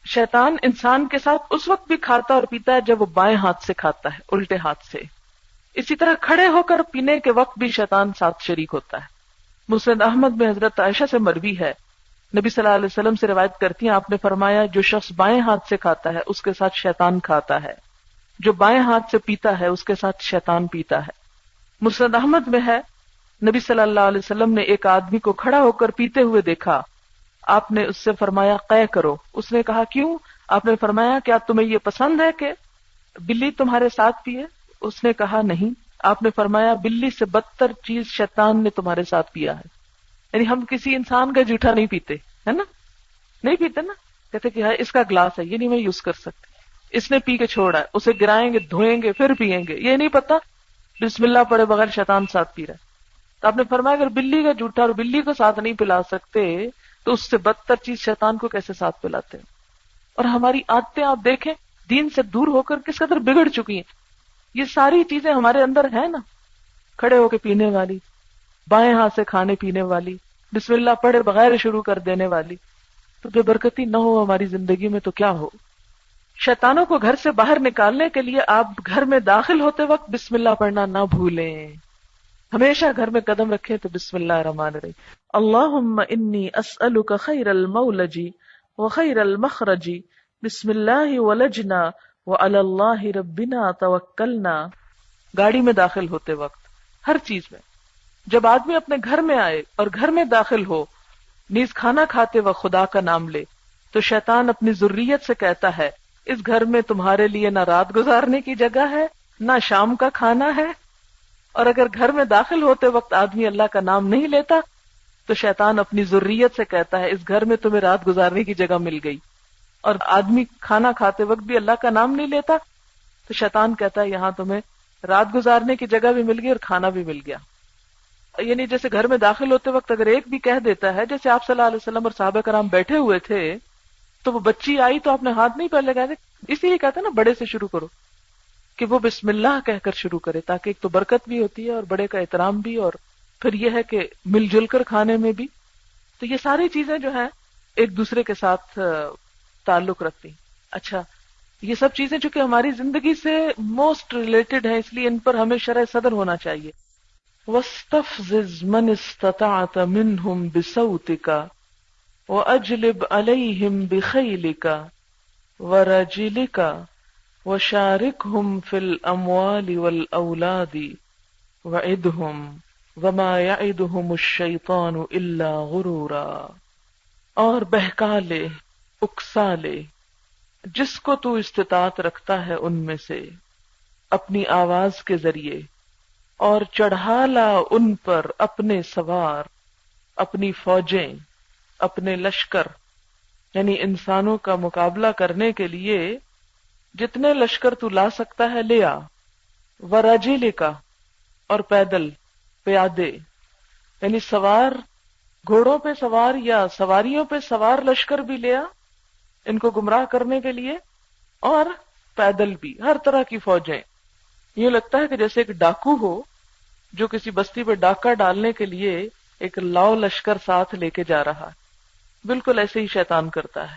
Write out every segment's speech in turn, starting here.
شیطان انسان کے ساتھ اس وقت بھی کھاتا اور پیتا ہے جب وہ بائیں ہاتھ سے کھاتا ہے، الٹے ہاتھ سے. اسی طرح کھڑے ہو کر پینے کے وقت بھی شیطان ساتھ شریک ہوتا ہے. مسند احمد میں حضرت عائشہ سے مروی ہے، نبی صلی اللہ علیہ وسلم سے روایت کرتی ہیں، آپ نے فرمایا جو شخص بائیں ہاتھ سے کھاتا ہے اس کے ساتھ شیطان کھاتا ہے، جو بائیں ہاتھ سے پیتا ہے اس کے ساتھ شیطان پیتا ہے. مسند احمد میں ہے، نبی صلی اللہ علیہ وسلم نے ایک آدمی کو کھڑا ہو کر پیتے ہوئے دیکھا. آپ نے اس سے فرمایا قے کرو. اس نے کہا کیوں؟ آپ نے فرمایا کیا تمہیں یہ پسند ہے کہ بلی تمہارے ساتھ پیے؟ اس نے کہا نہیں. آپ نے فرمایا بلی سے بدتر چیز شیطان نے تمہارے ساتھ پیا ہے. یعنی ہم کسی انسان کا جھوٹا نہیں پیتے، ہے نا؟ نہیں پیتے نا، کہتے کہ اس کا گلاس ہے یہ نہیں میں یوز کر سکتی، اس نے پی کے چھوڑا ہے، اسے گرائیں گے دھوئیں گے پھر پیئیں گے. یہ نہیں پتا بسم اللہ پڑھے بغیر شیطان ساتھ پی رہا ہے. تو آپ نے فرمایا اگر بلی کا جھوٹا اور بلی کو ساتھ نہیں پلا سکتے تو اس سے بدتر چیز شیطان کو کیسے ساتھ پلاتے ہیں؟ اور ہماری عادتیں آپ دیکھیں دین سے دور ہو کر کس قدر بگڑ چکی ہیں. یہ ساری چیزیں ہمارے اندر ہیں نا، کھڑے ہو کے پینے والی، بائیں ہاتھ سے کھانے پینے والی، بسم اللہ پڑھے بغیر شروع کر دینے والی. تو بے برکتی نہ ہو ہماری زندگی میں تو کیا ہو. شیطانوں کو گھر سے باہر نکالنے کے لیے آپ گھر میں داخل ہوتے وقت بسم اللہ پڑھنا نہ بھولیں. ہمیشہ گھر میں قدم رکھیں تو بسم اللہ الرحمن الرحیم. اللہم انی اسألک خیر المولج وخیر المخرج بسم اللہ ولجنا وعلی اللہ ربنا توکلنا. گاڑی میں داخل ہوتے وقت، ہر چیز میں، جب آدمی اپنے گھر میں آئے اور گھر میں داخل ہو، نیز کھانا کھاتے وقت خدا کا نام لے تو شیطان اپنی ذریت سے کہتا ہے اس گھر میں تمہارے لیے نہ رات گزارنے کی جگہ ہے نہ شام کا کھانا ہے. اور اگر گھر میں داخل ہوتے وقت آدمی اللہ کا نام نہیں لیتا تو شیطان اپنی ذریت سے کہتا ہے اس گھر میں تمہیں رات گزارنے کی جگہ مل گئی. اور آدمی کھانا کھاتے وقت بھی اللہ کا نام نہیں لیتا تو شیطان کہتا ہے یہاں تمہیں رات گزارنے کی جگہ بھی مل گئی اور کھانا بھی مل گیا. یعنی جیسے گھر میں داخل ہوتے وقت اگر ایک بھی کہہ دیتا ہے، جیسے آپ صلی اللہ علیہ وسلم اور صحابہ کرام بیٹھے ہوئے تھے تو وہ بچی آئی تو آپ نے ہاتھ نہیں پہلے لگائے تھے، اسی لیے کہتے ہیں نا بڑے سے شروع کرو، کہ وہ بسم اللہ کہہ کر شروع کرے تاکہ ایک تو برکت بھی ہوتی ہے اور بڑے کا احترام بھی، اور پھر یہ ہے کہ مل جل کر کھانے میں بھی. تو یہ ساری چیزیں جو ہیں ایک دوسرے کے ساتھ تعلق رکھتی. اچھا، یہ سب چیزیں چونکہ ہماری زندگی سے موسٹ ریلیٹڈ ہیں اس لیے ان پر ہمیں شرح صدر ہونا چاہیے. وَاسْتَفْزِزْ مَنِ اسْتَطَعْتَ مِنْهُمْ بِصَوْتِكَ وَأَجْلِبْ عَلَيْهِمْ بِخَيْلِكَ وَرَجِلِكَ وَشَارِكْهُمْ فِي الْأَمْوَالِ وَالْأَوْلَادِ وَعِدْهُمْ وَمَا يَعِدُهُمُ الشَّيْطَانُ إِلَّا غُرُورًا. اور بہکا لے، اکسا لے جس کو تو استطاعت رکھتا ہے ان میں سے اپنی آواز کے ذریعے، اور چڑھا لا ان پر اپنے سوار، اپنی فوجیں، اپنے لشکر، یعنی انسانوں کا مقابلہ کرنے کے لیے جتنے لشکر تو لا سکتا ہے لے آ. وَرَجِلِكَ اور پیدل، پیادے، یعنی سوار، گھوڑوں پہ سوار یا سواریوں پہ سوار لشکر بھی لے آ ان کو گمراہ کرنے کے لیے، اور پیدل بھی، ہر طرح کی فوجیں. یہ لگتا ہے کہ جیسے ایک ڈاکو ہو جو کسی بستی پہ ڈاکہ ڈالنے کے لیے ایک لاؤ لشکر ساتھ لے کے جا رہا ہے. بالکل ایسے ہی شیطان کرتا ہے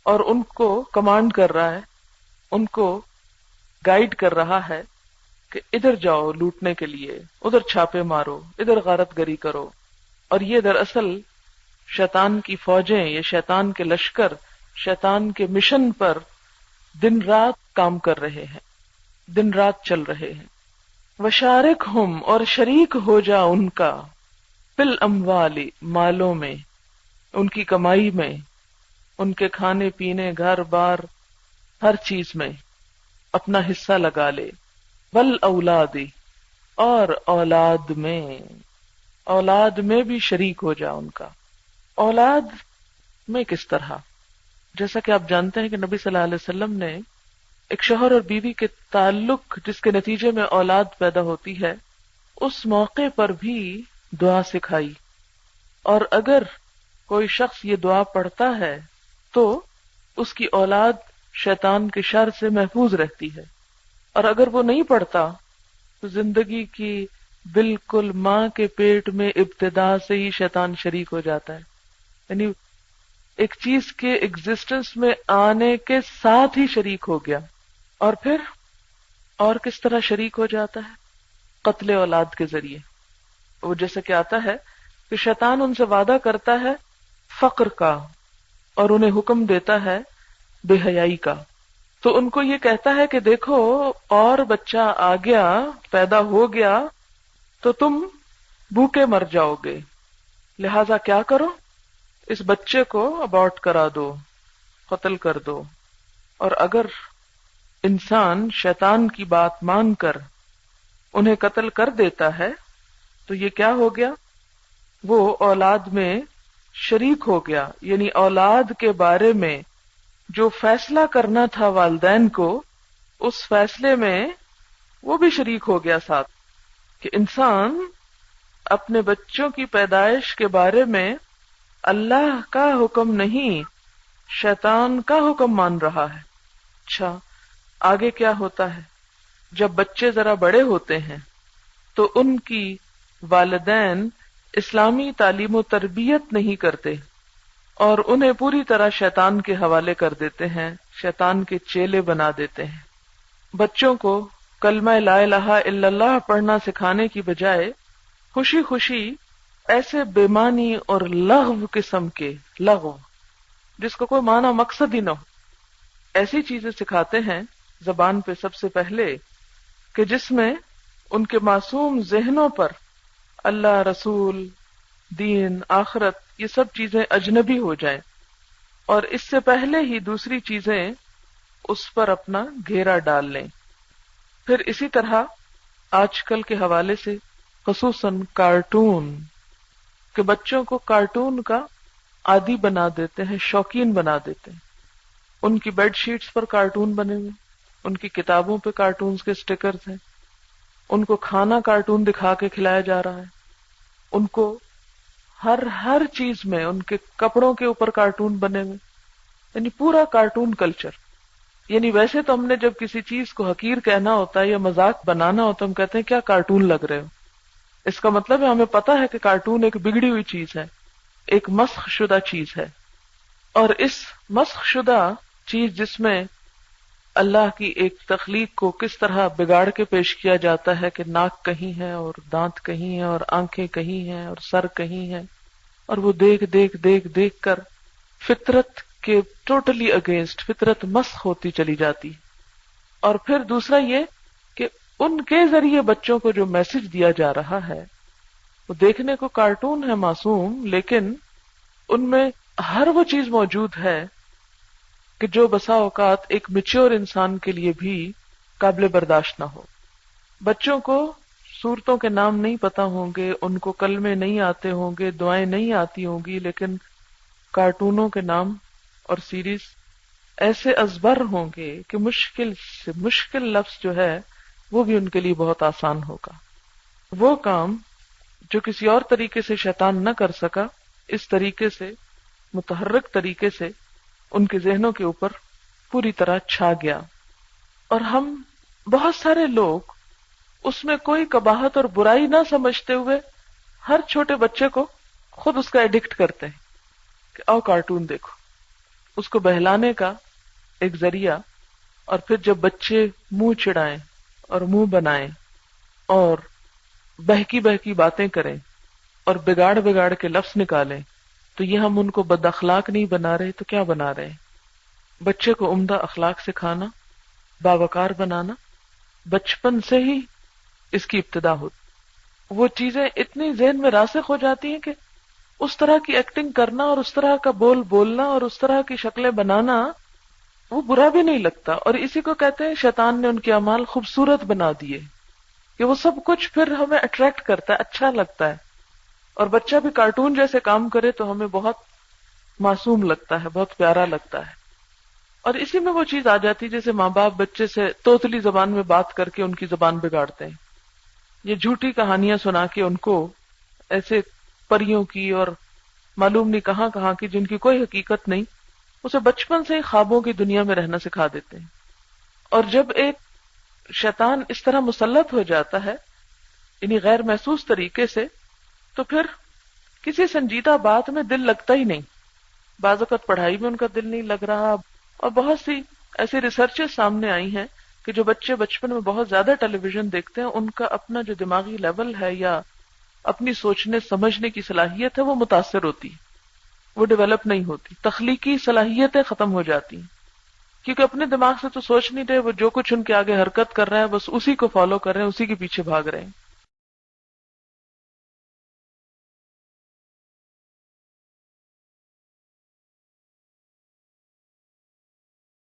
اور ان کو کمانڈ کر رہا ہے، ان کو گائیڈ کر رہا ہے کہ ادھر جاؤ لوٹنے کے لیے، ادھر چھاپے مارو، ادھر غارت گری کرو. اور یہ دراصل شیطان کی فوجیں یا شیطان کے لشکر شیطان کے مشن پر دن رات کام کر رہے ہیں، دن رات چل رہے ہیں. وشارکہم اور شریک ہو جا ان کا، فی الاموال مالوں میں، ان کی کمائی میں، ان کے کھانے پینے، گھر بار، ہر چیز میں اپنا حصہ لگا لے. والاولاد اور اولاد میں بھی شریک ہو جا ان کا. اولاد میں کس طرح؟ جیسا کہ آپ جانتے ہیں کہ نبی صلی اللہ علیہ وسلم نے ایک شوہر اور بیوی کے تعلق جس کے نتیجے میں اولاد پیدا ہوتی ہے اس موقع پر بھی دعا سکھائی. اور اگر کوئی شخص یہ دعا پڑھتا ہے تو اس کی اولاد شیطان کے شر سے محفوظ رہتی ہے، اور اگر وہ نہیں پڑھتا تو زندگی کی بالکل ماں کے پیٹ میں ابتدا سے ہی شیطان شریک ہو جاتا ہے. یعنی ایک چیز کے ایگزسٹنس میں آنے کے ساتھ ہی شریک ہو گیا. اور پھر اور کس طرح شریک ہو جاتا ہے؟ قتل اولاد کے ذریعے. وہ جیسے کہ آتا ہے کہ شیطان ان سے وعدہ کرتا ہے فقر کا اور انہیں حکم دیتا ہے بے حیائی کا. تو ان کو یہ کہتا ہے کہ دیکھو اور بچہ آ گیا، پیدا ہو گیا تو تم بھوکے مر جاؤ گے، لہذا کیا کرو، اس بچے کو ابارٹ کرا دو، قتل کر دو. اور اگر انسان شیطان کی بات مان کر انہیں قتل کر دیتا ہے تو یہ کیا ہو گیا؟ وہ اولاد میں شریک ہو گیا. یعنی اولاد کے بارے میں جو فیصلہ کرنا تھا والدین کو، اس فیصلے میں وہ بھی شریک ہو گیا ساتھ. کہ انسان اپنے بچوں کی پیدائش کے بارے میں اللہ کا حکم نہیں، شیطان کا حکم مان رہا ہے. اچھا آگے کیا ہوتا ہے؟ جب بچے ذرا بڑے ہوتے ہیں تو ان کی والدین اسلامی تعلیم و تربیت نہیں کرتے اور انہیں پوری طرح شیطان کے حوالے کر دیتے ہیں، شیطان کے چیلے بنا دیتے ہیں. بچوں کو کلمہ لا الہ الا اللہ پڑھنا سکھانے کی بجائے خوشی خوشی ایسے بے معنی اور لغو قسم کے لغو جس کو کوئی معنی مقصد ہی نہ ہو، ایسی چیزیں سکھاتے ہیں زبان پہ سب سے پہلے کہ جس میں ان کے معصوم ذہنوں پر اللہ، رسول، دین، آخرت یہ سب چیزیں اجنبی ہو جائیں، اور اس سے پہلے ہی دوسری چیزیں اس پر اپنا گھیرا ڈال لیں. پھر اسی طرح آج کل کے حوالے سے خصوصاً کارٹون، کہ بچوں کو کارٹون کا عادی بنا دیتے ہیں، شوقین بنا دیتے ہیں. ان کی بیڈ شیٹس پر کارٹون بنے ہوئے، ان کی کتابوں پہ کارٹونز کے سٹیکرز ہیں، ان کو کھانا کارٹون دکھا کے کھلایا جا رہا ہے، ان کو ہر چیز میں ان کے کپڑوں کے اوپر کارٹون بنے ہوئے، یعنی پورا کارٹون کلچر. یعنی ویسے تو ہم نے جب کسی چیز کو حقیر کہنا ہوتا ہے یا مذاق بنانا ہوتا ہے ہم کہتے ہیں کیا کارٹون لگ رہے ہو. اس کا مطلب ہے ہمیں پتا ہے کہ کارٹون ایک بگڑی ہوئی چیز ہے، ایک مسخ شدہ چیز ہے. اور اس مسخ شدہ چیز جس میں اللہ کی ایک تخلیق کو کس طرح بگاڑ کے پیش کیا جاتا ہے کہ ناک کہیں ہے اور دانت کہیں ہیں اور آنکھیں کہیں ہیں اور سر کہیں ہے، اور وہ دیکھ کر فطرت کے ٹوٹلی اگینسٹ فطرت مسخ ہوتی چلی جاتی. اور پھر دوسرا یہ کہ ان کے ذریعے بچوں کو جو میسج دیا جا رہا ہے وہ دیکھنے کو کارٹون ہے معصوم، لیکن ان میں ہر وہ چیز موجود ہے کہ جو بسا اوقات ایک میچور انسان کے لیے بھی قابل برداشت نہ ہو. بچوں کو سورتوں کے نام نہیں پتا ہوں گے، ان کو کلمے نہیں آتے ہوں گے، دعائیں نہیں آتی ہوں گی، لیکن کارٹونوں کے نام اور سیریز ایسے ازبر ہوں گے کہ مشکل سے مشکل لفظ جو ہے وہ بھی ان کے لیے بہت آسان ہوگا. وہ کام جو کسی اور طریقے سے شیطان نہ کر سکا، اس طریقے سے متحرک طریقے سے ان کے ذہنوں کے اوپر پوری طرح چھا گیا. اور ہم بہت سارے لوگ اس میں کوئی قباحت اور برائی نہ سمجھتے ہوئے ہر چھوٹے بچے کو خود اس کا ایڈکٹ کرتے ہیں کہ آؤ کارٹون دیکھو، اس کو بہلانے کا ایک ذریعہ. اور پھر جب بچے منہ چڑھائیں اور منہ بنائیں اور بہکی باتیں کریں اور بگاڑ کے لفظ نکالیں تو یہ ہم ان کو بد اخلاق نہیں بنا رہے تو کیا بنا رہے ہیں؟ بچے کو عمدہ اخلاق سکھانا، باوقار بنانا، بچپن سے ہی اس کی ابتدا ہوتی. وہ چیزیں اتنی ذہن میں راسخ ہو جاتی ہیں کہ اس طرح کی ایکٹنگ کرنا اور اس طرح کا بولنا اور اس طرح کی شکلیں بنانا وہ برا بھی نہیں لگتا. اور اسی کو کہتے ہیں شیطان نے ان کے اعمال خوبصورت بنا دیے، کہ وہ سب کچھ پھر ہمیں اٹریکٹ کرتا ہے، اچھا لگتا ہے. اور بچہ بھی کارٹون جیسے کام کرے تو ہمیں بہت معصوم لگتا ہے، بہت پیارا لگتا ہے. اور اسی میں وہ چیز آ جاتی جیسے ماں باپ بچے سے توتلی زبان میں بات کر کے ان کی زبان بگاڑتے ہیں، یہ جھوٹی کہانیاں سنا کے ان کو ایسے پریوں کی اور معلوم نہیں کہاں کی جن کی کوئی حقیقت نہیں، اسے بچپن سے ہی خوابوں کی دنیا میں رہنا سکھا دیتے ہیں. اور جب ایک شیطان اس طرح مسلط ہو جاتا ہے یعنی غیر محسوس طریقے سے، تو پھر کسی سنجیدہ بات میں دل لگتا ہی نہیں. بعض اوقات پڑھائی میں ان کا دل نہیں لگ رہا. اور بہت سی ایسی ریسرچز سامنے آئی ہیں کہ جو بچے بچپن میں بہت زیادہ ٹیلی ویژن دیکھتے ہیں ان کا اپنا جو دماغی لیول ہے یا اپنی سوچنے سمجھنے کی صلاحیت ہے وہ متاثر ہوتی، وہ ڈیولپ نہیں ہوتی، تخلیقی صلاحیتیں ختم ہو جاتی ہیں، کیونکہ اپنے دماغ سے تو سوچ نہیں رہے، وہ جو کچھ ان کے آگے حرکت کر رہے ہیں بس اسی کو فالو کر رہے ہیں، اسی کے پیچھے بھاگ رہے ہیں.